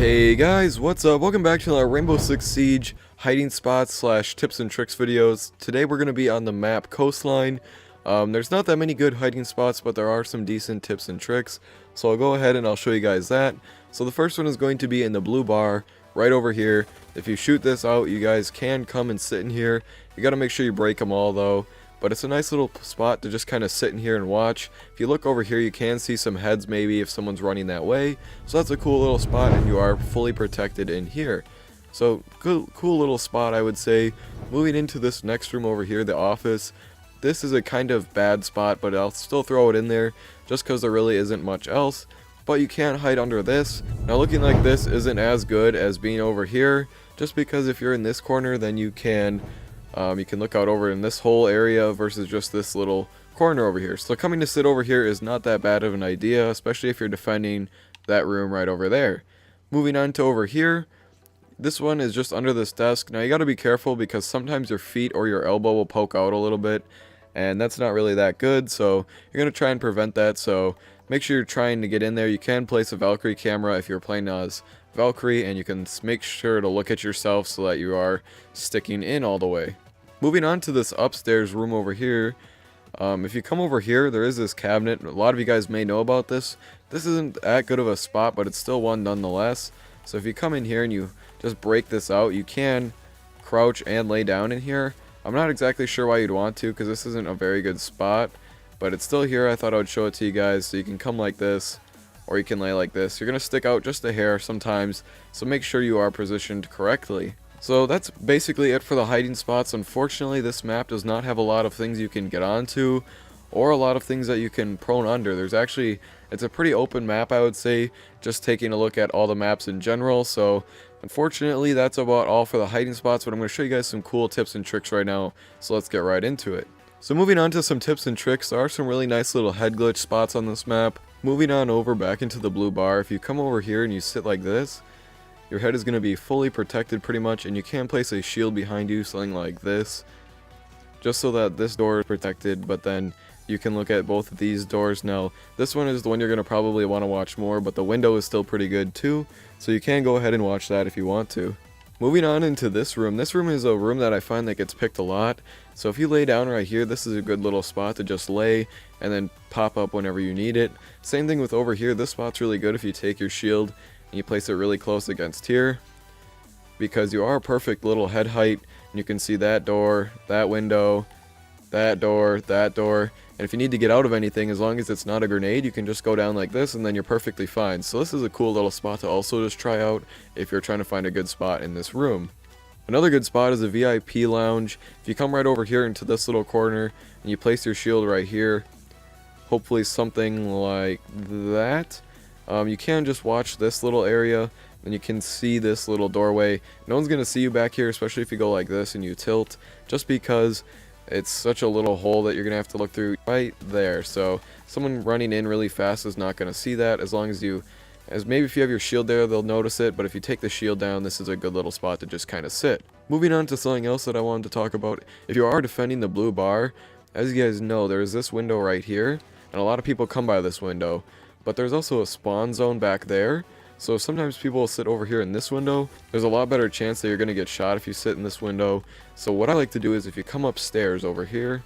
Hey guys, what's up? Welcome back to our Rainbow Six Siege hiding spots slash tips and tricks videos. Today we're going to be on the map Coastline. There's not that many good hiding spots, but there are some decent tips and tricks. So I'll go ahead and I'll show you guys that. So the first one is going to be in the blue bar right over here. If you shoot this out, you guys can come and sit in here. You got to make sure you break them all though. But it's a nice little spot to just kind of sit in here and watch. If you look over here, you can see some heads maybe if someone's running that way. So that's a cool little spot, and you are fully protected in here. So cool little spot, I would say. Moving into this next room over here, the office. This is a kind of bad spot, but I'll still throw it in there just because there really isn't much else. But you can't hide under this. Now looking like this isn't as good as being over here, just because if you're in this corner, then you can look out over in this whole area versus just this little corner over here. So coming to sit over here is not that bad of an idea, especially if you're defending that room right over there. Moving on to over here, this one is just under this desk. Now you got to be careful because sometimes your feet or your elbow will poke out a little bit, and that's not really that good, so you're going to try and prevent that. So make sure you're trying to get in there. You can place a Valkyrie camera if you're playing as Valkyrie, and you can make sure to look at yourself so that you are sticking in all the way. Moving on to this upstairs room over here, if you come over here, there is this cabinet. A lot of you guys may know about this. This isn't that good of a spot, but it's still one nonetheless. So if you come in here and you just break this out, you can crouch and lay down in here. I'm not exactly sure why you'd want to, because this isn't a very good spot, but it's still here. I thought I would show it to you guys. So you can come like this, or you can lay like this. You're going to stick out just a hair sometimes, so make sure you are positioned correctly. So that's basically it for the hiding spots. Unfortunately, this map does not have a lot of things you can get onto, or a lot of things that you can prone under. It's a pretty open map, I would say, just taking a look at all the maps in general. So unfortunately, that's about all for the hiding spots, but I'm going to show you guys some cool tips and tricks right now. So let's get right into it. So moving on to some tips and tricks, there are some really nice little head glitch spots on this map. Moving on over back into the blue bar, if you come over here and you sit like this, your head is going to be fully protected pretty much, and you can place a shield behind you, something like this, just so that this door is protected, but then you can look at both of these doors. Now, this one is the one you're going to probably want to watch more, but the window is still pretty good too, so you can go ahead and watch that if you want to. Moving on into this room is a room that I find that gets picked a lot, so if you lay down right here, this is a good little spot to just lay and then pop up whenever you need it. Same thing with over here, this spot's really good if you take your shield and you place it really close against here, because you are a perfect little head height, and you can see that door, that window, that door, and if you need to get out of anything, as long as it's not a grenade, you can just go down like this and then you're perfectly fine. So this is a cool little spot to also just try out if you're trying to find a good spot in this room. Another good spot is a VIP lounge. If you come right over here into this little corner and you place your shield right here, hopefully something like that, you can just watch this little area, and you can see this little doorway. No one's going to see you back here, especially if you go like this and you tilt, just because it's such a little hole that you're going to have to look through right there. So someone running in really fast is not going to see that, as long as maybe if you have your shield there, they'll notice it, but if you take the shield down, this is a good little spot to just kind of sit. Moving on to something else that I wanted to talk about. If you are defending the blue bar, as you guys know, there's this window right here, and a lot of people come by this window. But there's also a spawn zone back there, so sometimes people will sit over here in this window. There's a lot better chance that you're going to get shot if you sit in this window. So what I like to do is, if you come upstairs over here,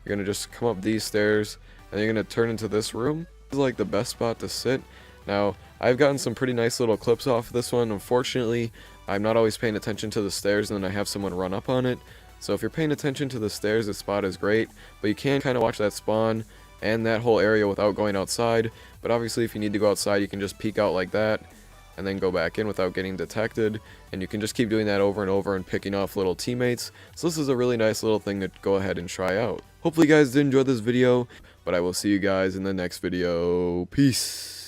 you're going to just come up these stairs, and you're going to turn into this room. This is like the best spot to sit. Now, I've gotten some pretty nice little clips off of this one. Unfortunately, I'm not always paying attention to the stairs, and then I have someone run up on it. So if you're paying attention to the stairs, this spot is great, but you can kind of watch that spawn and that whole area without going outside. But obviously, if you need to go outside, you can just peek out like that and then go back in without getting detected, and you can just keep doing that over and over and picking off little teammates. So this is a really nice little thing to go ahead and try out. Hopefully you guys did enjoy this video, but I will see you guys in the next video. Peace.